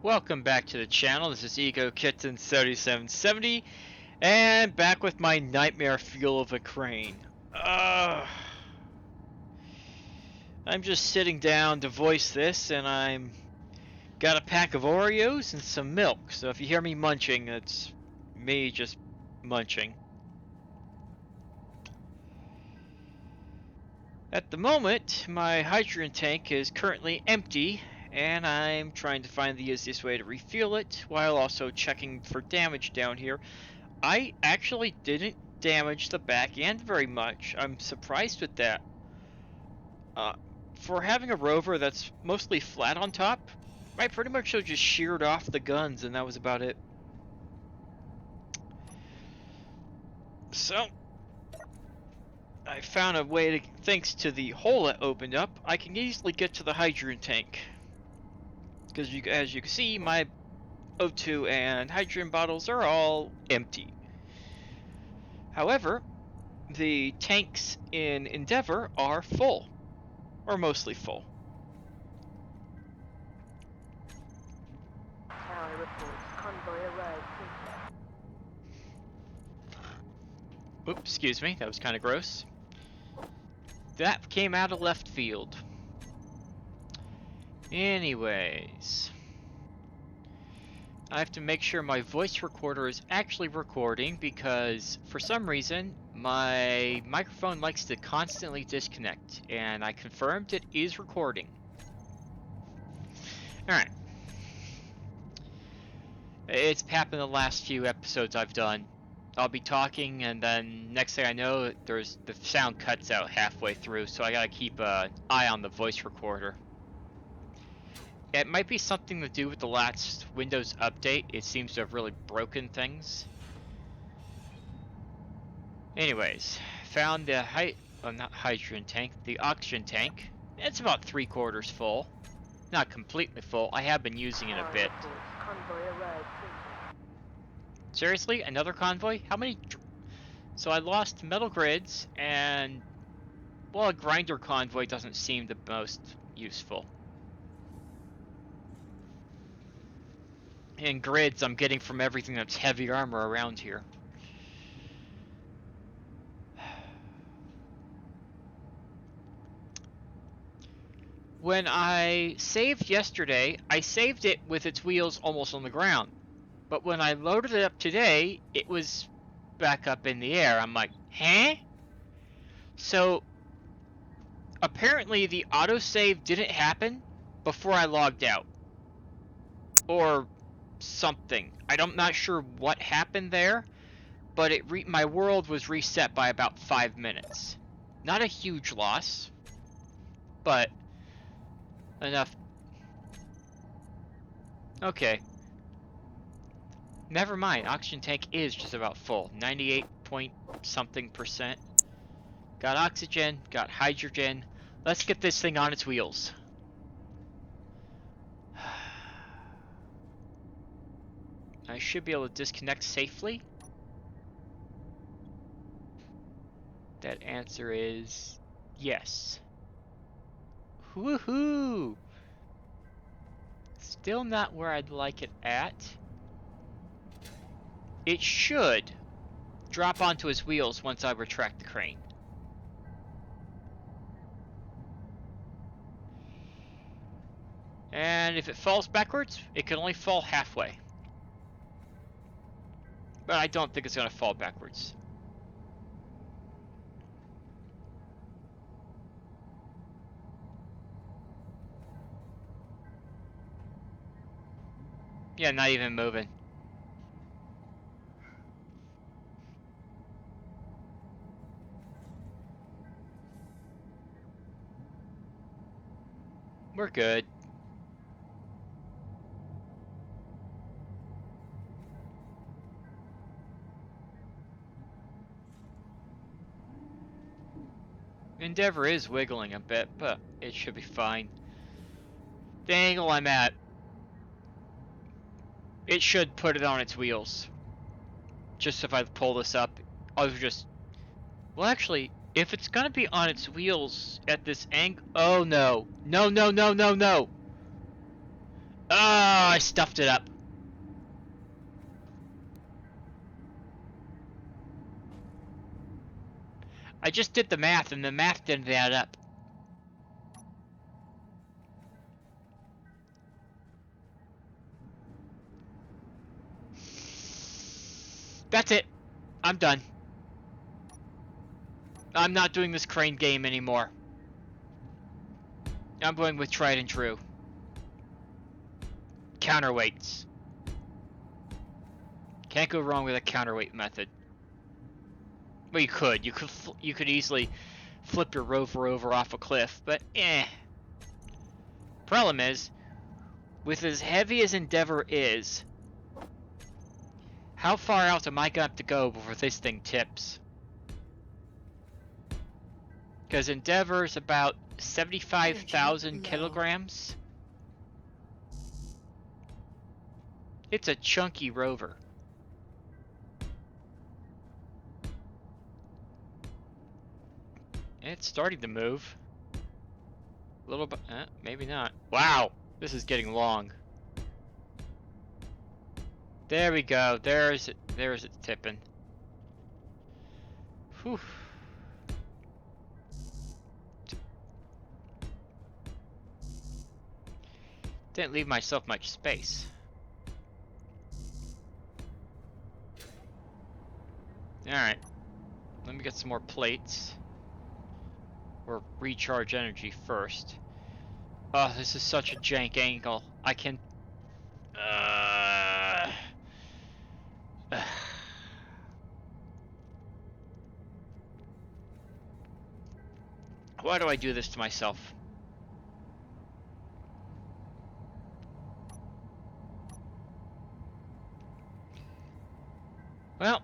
Welcome back to the channel. This is Kitten 7770, and back with my nightmare fuel of a crane. I'm just sitting down to voice this, and I'm got a pack of Oreos and some milk. So if you hear me munching, it's me just munching. At the moment, my hydrogen tank is currently empty, and I'm trying to find the easiest way to refuel it while also checking for damage down here. I actually didn't damage the back end very much. I'm surprised with that. For having a rover that's mostly flat on top, I pretty much just sheared off the guns and that was about it. So I found a way to, thanks to the hole that opened up, I can easily get to the hydrogen tank. Because as you can see, my O2 and hydrogen bottles are all empty. However, the tanks in Endeavor are full, or mostly full. Tower reports convoy arrived. Oops, excuse me, that was kind of gross. That came out of left field. Anyways, I have to make sure my voice recorder is actually recording because for some reason my microphone likes to constantly disconnect, and I confirmed it is recording. Alright. It's happened the last few episodes I've done. I'll be talking and then next thing I know the sound cuts out halfway through, so I gotta keep an eye on the voice recorder. It might be something to do with the last Windows update. It seems to have really broken things. Anyways, found the not hydrogen tank, the oxygen tank. It's about 3/4 full. Not completely full. I have been using it a bit. Seriously? Another convoy? How many? So I lost metal grids and, well, a grinder convoy doesn't seem the most useful. And grids I'm getting from everything that's heavy armor around here. When I saved yesterday, I saved it with its wheels almost on the ground. But when I loaded it up today, it was back up in the air. I'm like, huh? So apparently the autosave didn't happen before I logged out. Or something. I'm not sure what happened there, but my world was reset by about 5 minutes. Not a huge loss, but enough. Okay. Never mind, oxygen tank is just about full. 98 point something %. Got oxygen, got hydrogen. Let's get this thing on its wheels. I should be able to disconnect safely. That answer is yes. Woohoo! Still not where I'd like it at. It should drop onto his wheels once I retract the crane. And if it falls backwards, it can only fall halfway. But I don't think it's going to fall backwards. Yeah, not even moving. We're good. Endeavor is wiggling a bit, but it should be fine. The angle I'm at, it should put it on its wheels. Just if I pull this up, I'll just... Well, actually, if it's gonna be on its wheels at this angle... Oh, no. No, no, no, no, no! I stuffed it up. I just did the math, and the math didn't add up. That's it. I'm done. I'm not doing this crane game anymore. I'm going with tried and true. Counterweights. Can't go wrong with a counterweight method. Well, you could. You could easily flip your rover over off a cliff, but eh. Problem is, with as heavy as Endeavor is, how far out am I gonna have to go before this thing tips? Because Endeavor is about 75,000 kilograms. It's a chunky rover. It's starting to move. A little bit, maybe not. Wow, this is getting long. There we go. There's it tipping. Whew. Didn't leave myself much space. Alright. Let me get some more plates. Or recharge energy first. Oh, this is such a jank angle. I can... Why do I do this to myself? Well,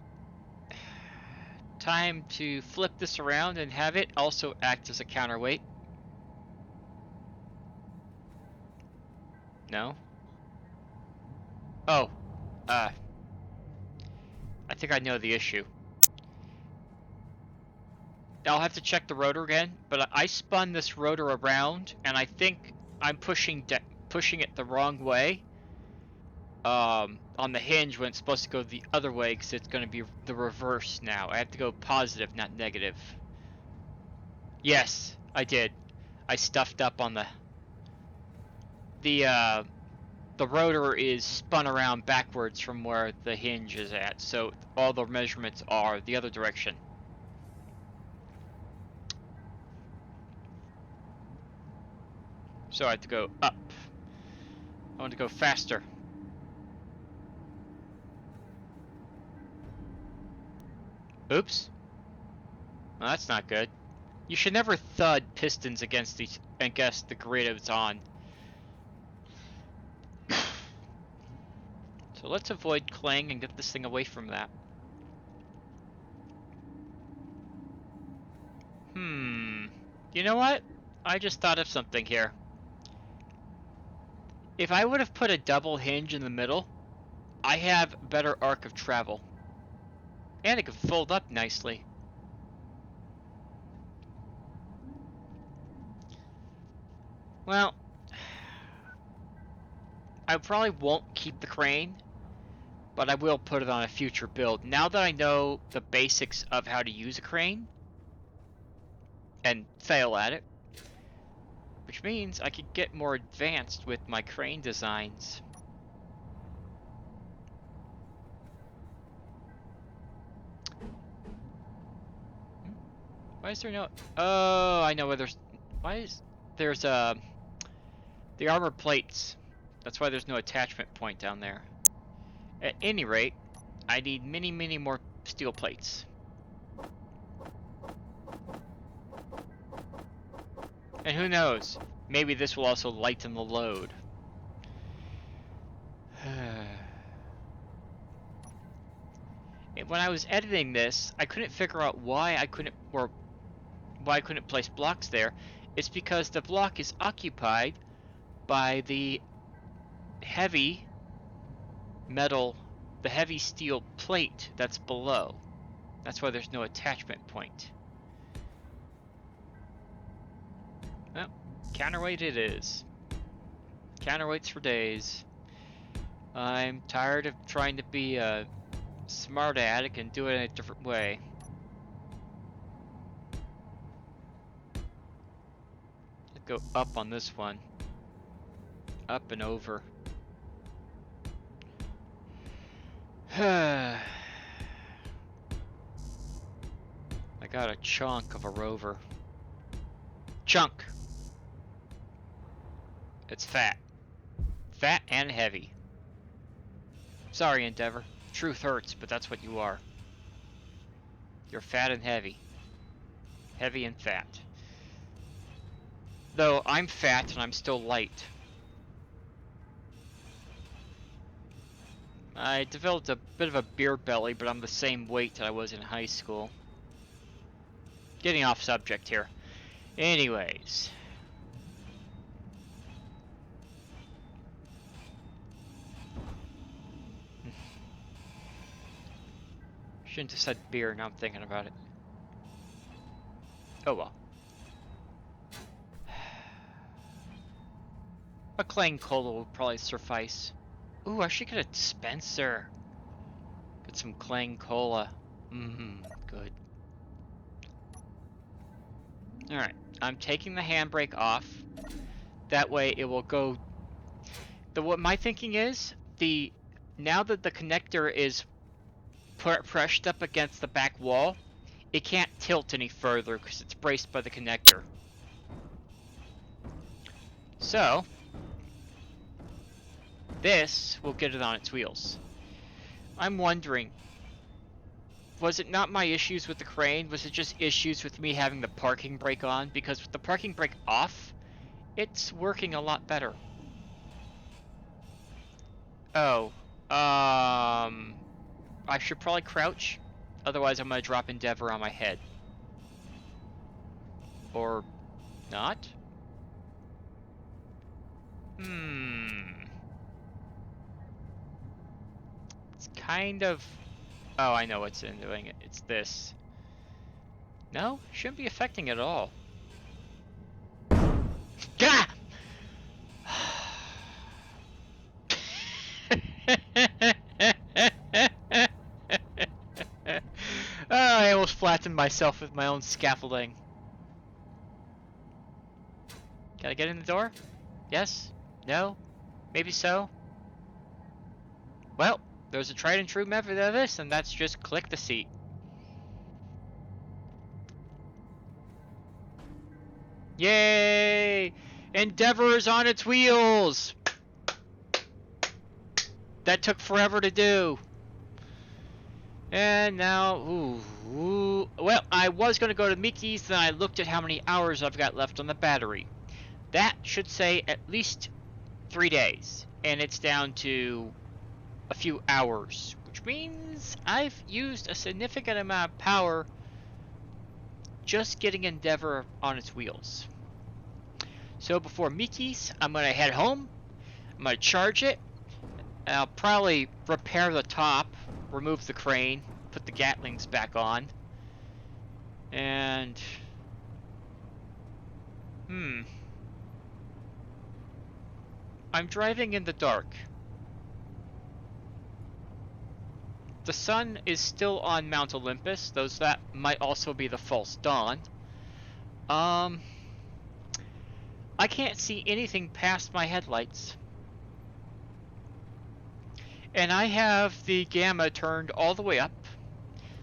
time to flip this around and have it also act as a counterweight. No? Oh, I think I know the issue. I'll have to check the rotor again, but I spun this rotor around, and I think I'm pushing it the wrong way. On the hinge when it's supposed to go the other way, because it's going to be the reverse now. I have to go positive, not negative. Yes, I did. I stuffed up on the rotor is spun around backwards from where the hinge is at, so all the measurements are the other direction. So I have to go up. I want to go faster. Oops. Well, that's not good. You should never thud pistons against the grid it's on. So let's avoid clang and get this thing away from that. You know what? I just thought of something here. If I would have put a double hinge in the middle, I have better arc of travel. And it could fold up nicely. Well, I probably won't keep the crane, but I will put it on a future build. Now that I know the basics of how to use a crane, and fail at it, which means I could get more advanced with my crane designs. Why is there no... Oh, I know where there's... Why is... There's, the armor plates. That's why there's no attachment point down there. At any rate, I need many, many more steel plates. And who knows, maybe this will also lighten the load. And when I was editing this, I couldn't figure out why I couldn't place blocks there. It's because the block is occupied by the heavy metal, the heavy steel plate that's below. That's why there's no attachment point. Well, counterweight it is. Counterweights for days. I'm tired of trying to be a smart addict and do it in a different way. Let's go up on this one. Up and over. I got a chunk of a rover. Chunk! It's fat. Fat and heavy. Sorry, Endeavor. Truth hurts, but that's what you are. You're fat and heavy. Heavy and fat. Though I'm fat and I'm still light. I developed a bit of a beer belly, but I'm the same weight that I was in high school. Getting off subject here. Anyways. Shouldn't have said beer, now I'm thinking about it. Oh well. A Clang Cola will probably suffice. Ooh, I should get a dispenser. Get some Clang Cola. Good. Alright, I'm taking the handbrake off. That way it will go... What my thinking is, now that the connector is pressed up against the back wall, it can't tilt any further because it's braced by the connector. So, this will get it on its wheels. I'm wondering, was it not my issues with the crane? Was it just issues with me having the parking brake on? Because with the parking brake off, it's working a lot better. Oh, I should probably crouch, otherwise I'm gonna drop Endeavor on my head. Or not? It's kind of... Oh, I know what's in doing it. It's this. No, shouldn't be affecting it at all. Gah! Oh, I almost flattened myself with my own scaffolding. Can I get in the door? Yes? No? Maybe so? Well, there's a tried and true method of this, and that's just click the seat. Yay! Endeavor is on its wheels! That took forever to do. And now, well, I was going to go to Mickey's, then I looked at how many hours I've got left on the battery. That should say at least 3 days, and it's down to a few hours, which means I've used a significant amount of power just getting Endeavor on its wheels. So before Mickey's, I'm going to head home, I'm going to charge it, and I'll probably repair the top, remove the crane, put the Gatlings back on, and I'm driving in the dark. The sun is still on Mount Olympus, though that might also be the false dawn. I can't see anything past my headlights. And I have the gamma turned all the way up.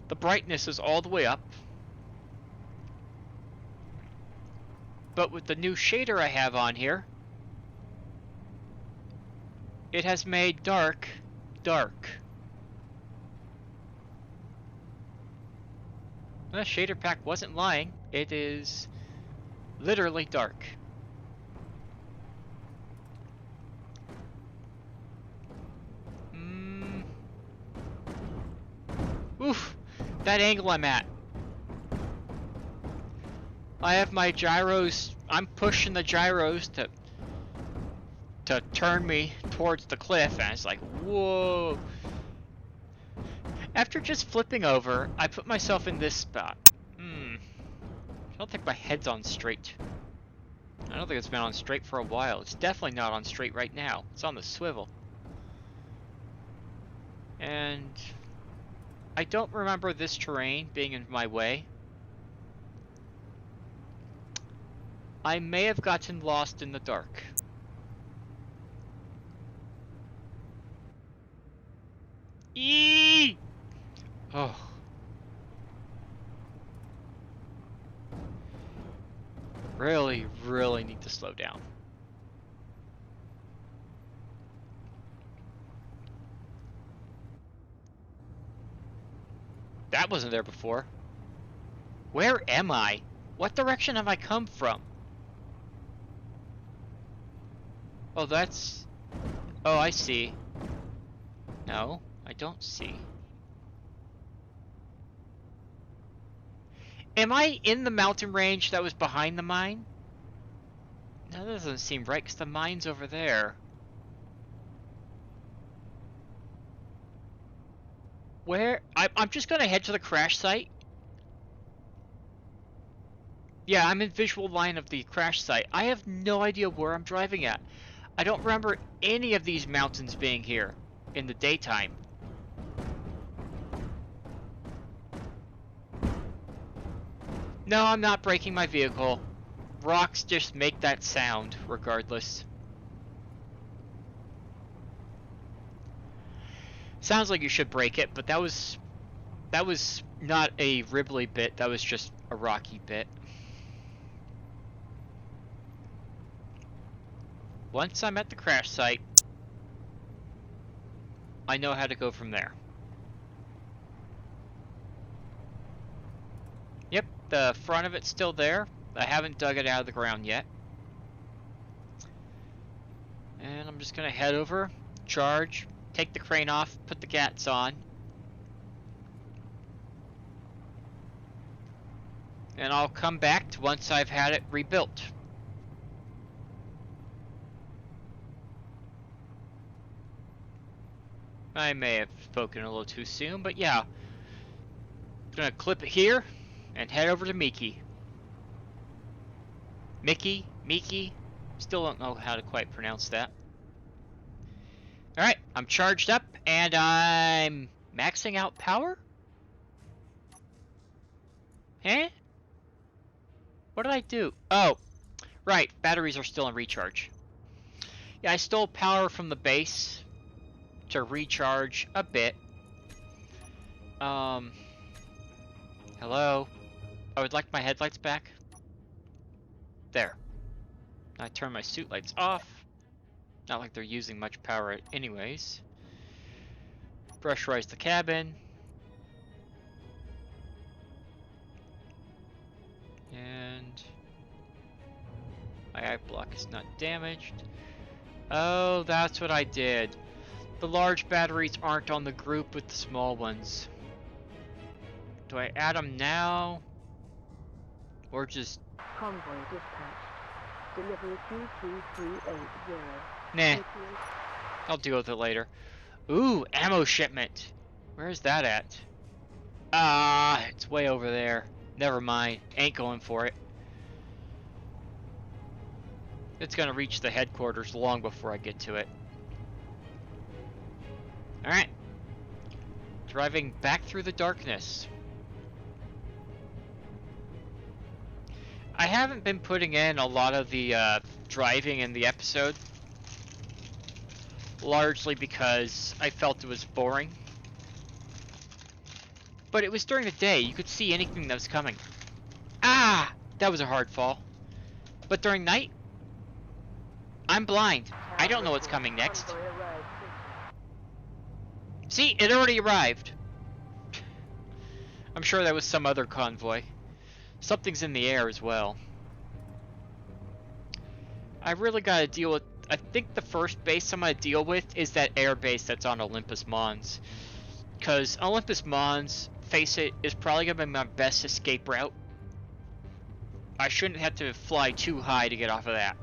The brightness is all the way up. But with the new shader I have on here, it has made dark, dark. The shader pack wasn't lying. It is literally dark. Oof, that angle I'm at. I have my gyros, I'm pushing the gyros to turn me towards the cliff, and it's like, whoa. After just flipping over, I put myself in this spot. I don't think my head's on straight. I don't think it's been on straight for a while. It's definitely not on straight right now. It's on the swivel. And I don't remember this terrain being in my way. I may have gotten lost in the dark. Eee! Oh. Really, really need to slow down. That wasn't there before. Where am I? What direction have I come from? Oh, that's... Oh, I see. No, I don't see. Am I in the mountain range that was behind the mine? No, that doesn't seem right, because the mine's over there. Where? I'm just gonna head to the crash site. Yeah, I'm in visual line of the crash site. I have no idea where I'm driving at. I don't remember any of these mountains being here in the daytime. No, I'm not braking my vehicle. Rocks just make that sound, regardless. Sounds like you should brake it, but that was not a ribbly bit, that was just a rocky bit. Once I'm at the crash site, I know how to go from there. Yep, the front of it's still there. I haven't dug it out of the ground yet. And I'm just gonna head over, charge, take the crane off, put the gats on. And I'll come back to once I've had it rebuilt. I may have spoken a little too soon, but yeah. Gonna clip it here and head over to Miki. Miki, still don't know how to quite pronounce that. Alright, I'm charged up and I'm maxing out power? Eh? What did I do? Oh, right, batteries are still in recharge. Yeah, I stole power from the base to recharge a bit. Hello? I would like my headlights back. There. I turn my suit lights off. Not like they're using much power anyways. Pressurize the cabin. And my eye block is not damaged. Oh, that's what I did. The large batteries aren't on the group with the small ones. Do I add them now? Or just... Convoy dispatched. Delivery 22380. Nah. I'll deal with it later. Ooh, ammo shipment. Where is that at? Ah, it's way over there. Never mind. Ain't going for it. It's gonna reach the headquarters long before I get to it. Alright. Driving back through the darkness. I haven't been putting in a lot of the driving in the episode. Largely because I felt it was boring. But it was during the day. You could see anything that was coming. Ah! That was a hard fall. But during night, I'm blind. I don't know what's coming next. Convoy arrived. See, it already arrived. I'm sure that was some other convoy. Something's in the air as well. I really gotta deal with... I think the first base I'm gonna deal with is that air base that's on Olympus Mons. Because Olympus Mons, face it, is probably gonna be my best escape route. I shouldn't have to fly too high to get off of that.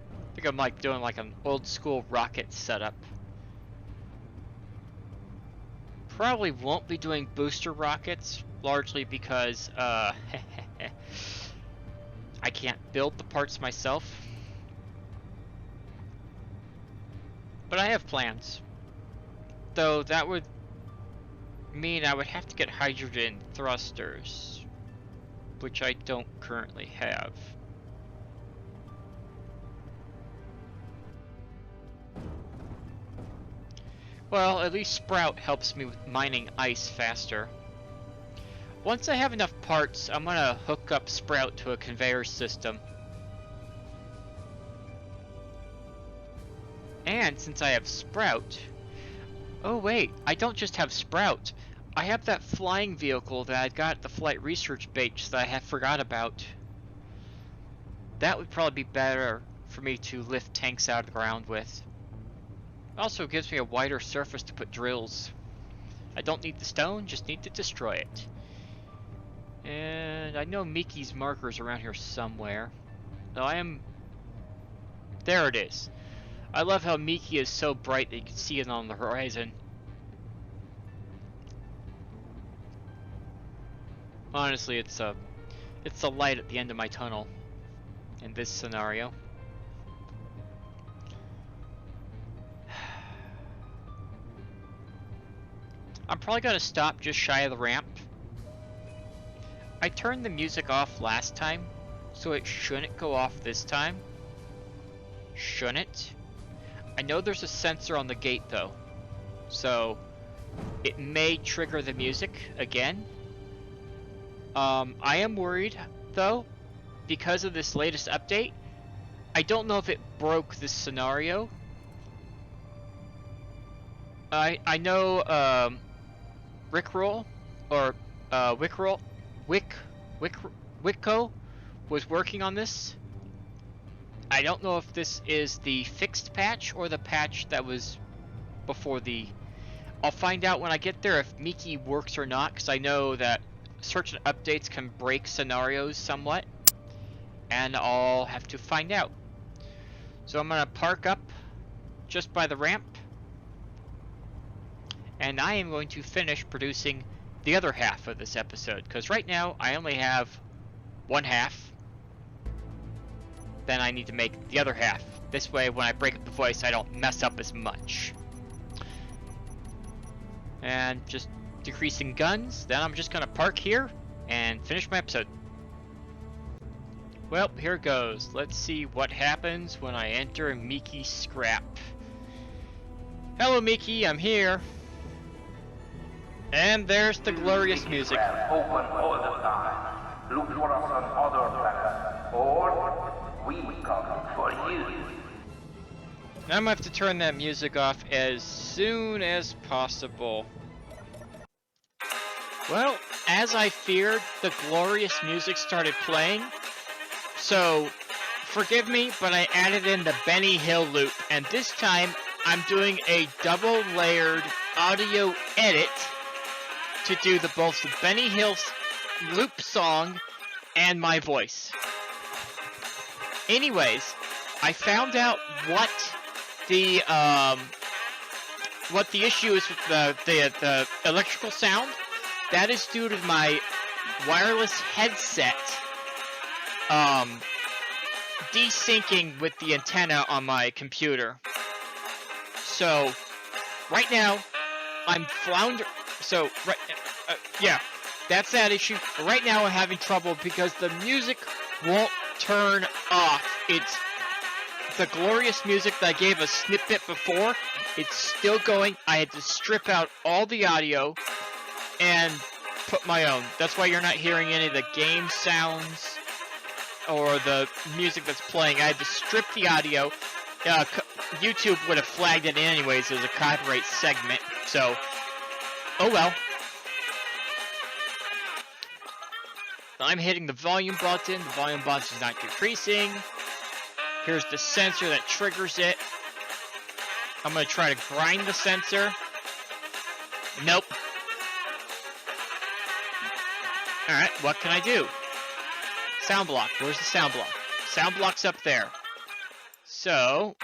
I think I'm like doing like an old school rocket setup. Probably won't be doing booster rockets largely because I can't build the parts myself. But I have plans. Though that would mean I would have to get hydrogen thrusters, which I don't currently have. Well, at least Sprout helps me with mining ice faster. Once I have enough parts, I'm gonna hook up Sprout to a conveyor system. And since I have Sprout... Oh wait, I don't just have Sprout. I have that flying vehicle that I got at the flight research base that I had forgot about. That would probably be better for me to lift tanks out of the ground with. Also gives me a wider surface to put drills. I don't need the stone, just need to destroy it. And I know Miki's marker's around here somewhere. No, I am... There it is. I love how Miki is so bright that you can see it on the horizon. Honestly, it's the light at the end of my tunnel in this scenario. I'm probably gonna stop just shy of the ramp. I turned the music off last time, so it shouldn't go off this time. Shouldn't. I know there's a sensor on the gate though, so it may trigger the music again. I am worried though, because of this latest update. I don't know if it broke this scenario. I know Rickroll or Wicko was working on this. I don't know if this is the fixed patch or the patch that was before the... I'll find out when I get there if Miki works or not, because I know that certain updates can break scenarios somewhat, and I'll have to find out. So I'm gonna park up just by the ramp, and I am going to finish producing the other half of this episode, because right now I only have one half. Then I need to make the other half. This way, when I break up the voice, I don't mess up as much. And just decreasing guns. Then I'm just gonna park here and finish my episode. Well, here goes. Let's see what happens when I enter Miki's scrap. Hello, Miki. I'm here. And there's the glorious music. Open all the time. Look for us on other planets, or we come for you. Now I'm gonna have to turn that music off as soon as possible. Well, as I feared, the glorious music started playing. So, forgive me, but I added in the Benny Hill loop, and this time I'm doing a double-layered audio edit to do both the Benny Hill loop song and my voice. Anyways, I found out what the issue is with the electrical sound. That is due to my wireless headset desyncing with the antenna on my computer. So right now I'm flounder. So yeah, that's that issue. Right now I'm having trouble because the music won't turn off. It's the glorious music that I gave a snippet before. It's still going. I had to strip out all the audio and put my own. That's why you're not hearing any of the game sounds or the music that's playing. I had to strip the audio. YouTube would have flagged it anyways as a copyright segment. So, oh well. I'm hitting the volume button. The volume button is not decreasing. Here's the sensor that triggers it. I'm going to try to grind the sensor. Nope. Alright, what can I do? Sound block. Where's the sound block? Sound block's up there. So...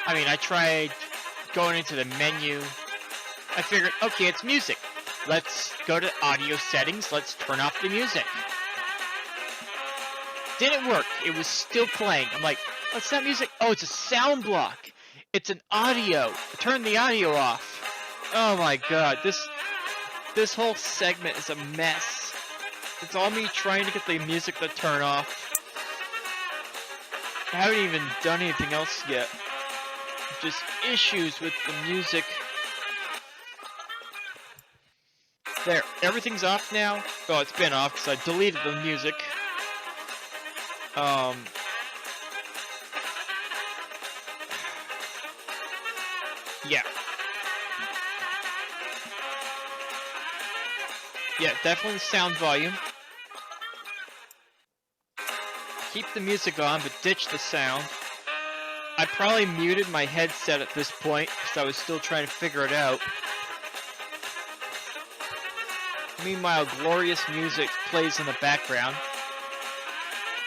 I mean, I tried going into the menu I figured, okay, it's music. Let's go to audio settings, let's turn off the music. Didn't work, it was still playing. I'm like, what's that music? Oh, it's a sound block. It's an audio. Turn the audio off. Oh my god, this whole segment is a mess. It's all me trying to get the music to turn off. I haven't even done anything else yet. Just issues with the music. There, everything's off now. Oh, it's been off because I deleted the music. Yeah. Yeah, definitely sound volume. Keep the music on, but ditch the sound. I probably muted my headset at this point because I was still trying to figure it out. Meanwhile, glorious music plays in the background.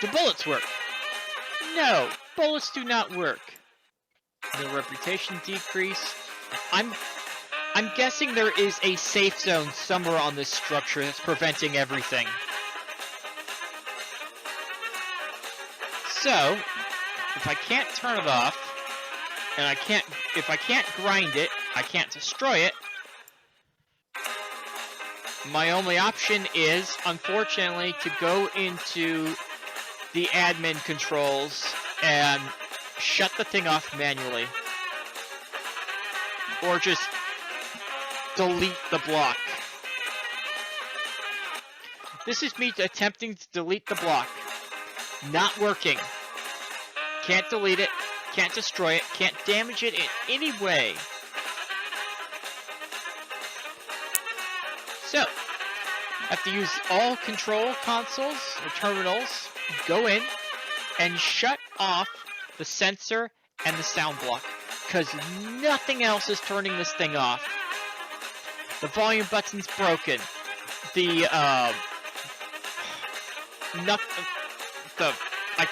Do bullets work? No, bullets do not work. No reputation decrease. I'm guessing there is a safe zone somewhere on this structure that's preventing everything. So, if I can't turn it off, and if I can't grind it, I can't destroy it, my only option is, unfortunately, to go into the admin controls and shut the thing off manually. Or just delete the block. This is me attempting to delete the block. Not working. Can't delete it, can't destroy it, can't damage it in any way. So, I have to use all control consoles or terminals, go in, and shut off the sensor and the sound block, because nothing else is turning this thing off. The volume button's broken. I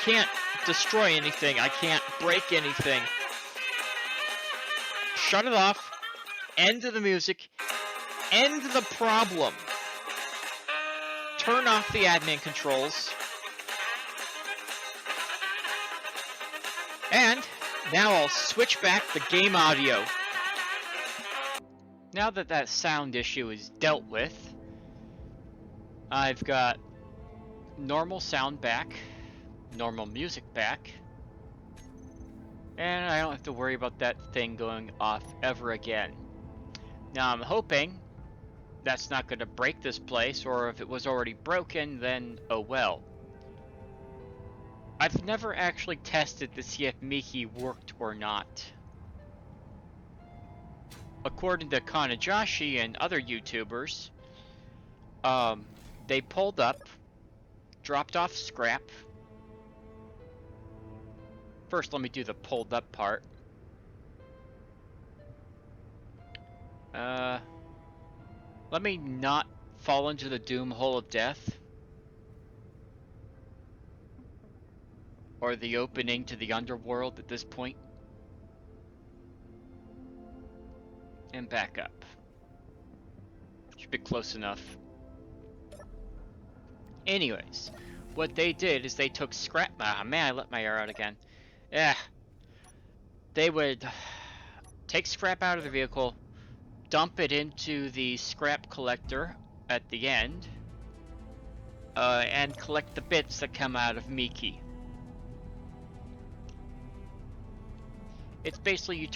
can't destroy anything. I can't break anything. Shut it off. End of the music. End the problem. Turn off the admin controls. And now I'll switch back the game audio. Now that that sound issue is dealt with, I've got normal sound back, normal music back, and I don't have to worry about that thing going off ever again. Now I'm hoping that's not going to break this place, or if it was already broken, then oh well. I've never actually tested to see if Miki worked or not. According to Kanajashi and other YouTubers, they pulled up, dropped off scrap. First, let me do the pulled up part. Let me not fall into the doom hole of death. Or the opening to the underworld at this point. And back up. Should be close enough. Anyways, what they did is they took scrap. Ah, man, I let my air out again. Yeah. They would take scrap out of the vehicle, dump it into the scrap collector at the end, and collect the bits that come out of Miki. It's basically you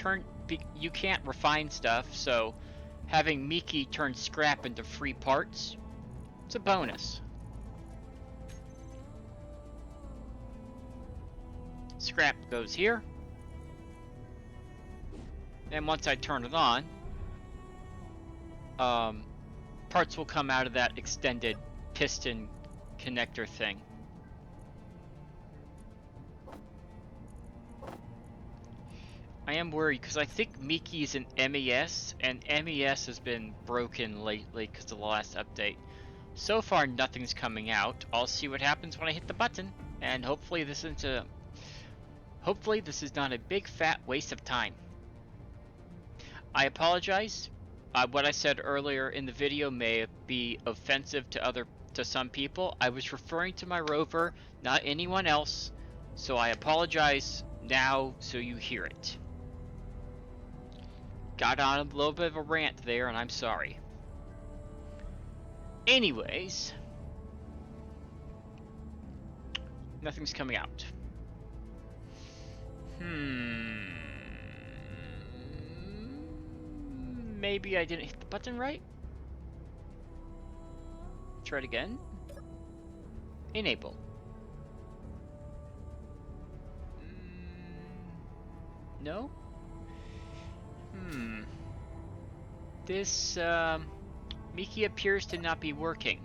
can't refine stuff, so having Miki turn scrap into free parts, it's a bonus. Scrap goes here, and once I turn it on, parts will come out of that extended piston connector thing. I am worried because I think Miki's an MES, and MES has been broken lately because of the last update. So far, nothing's coming out. I'll see what happens when I hit the button, and hopefully this is not a big fat waste of time. I apologize. what I said earlier in the video may be offensive to some people. I was referring to my rover, not anyone else, so I apologize now so you hear it. Got on a little bit of a rant there, and I'm sorry. Anyways, nothing's coming out. Maybe I didn't hit the button right? Try it again. Enable. No? This, Miki appears to not be working.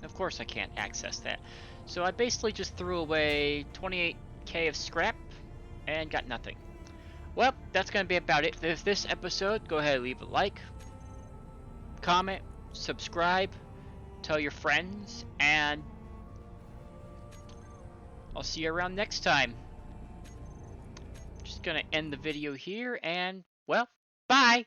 Of course I can't access that. So I basically just threw away 28k of scrap and got nothing. Well, that's going to be about it for this episode. Go ahead and leave a like, comment, subscribe, tell your friends, and I'll see you around next time. Just going to end the video here, and, well, bye!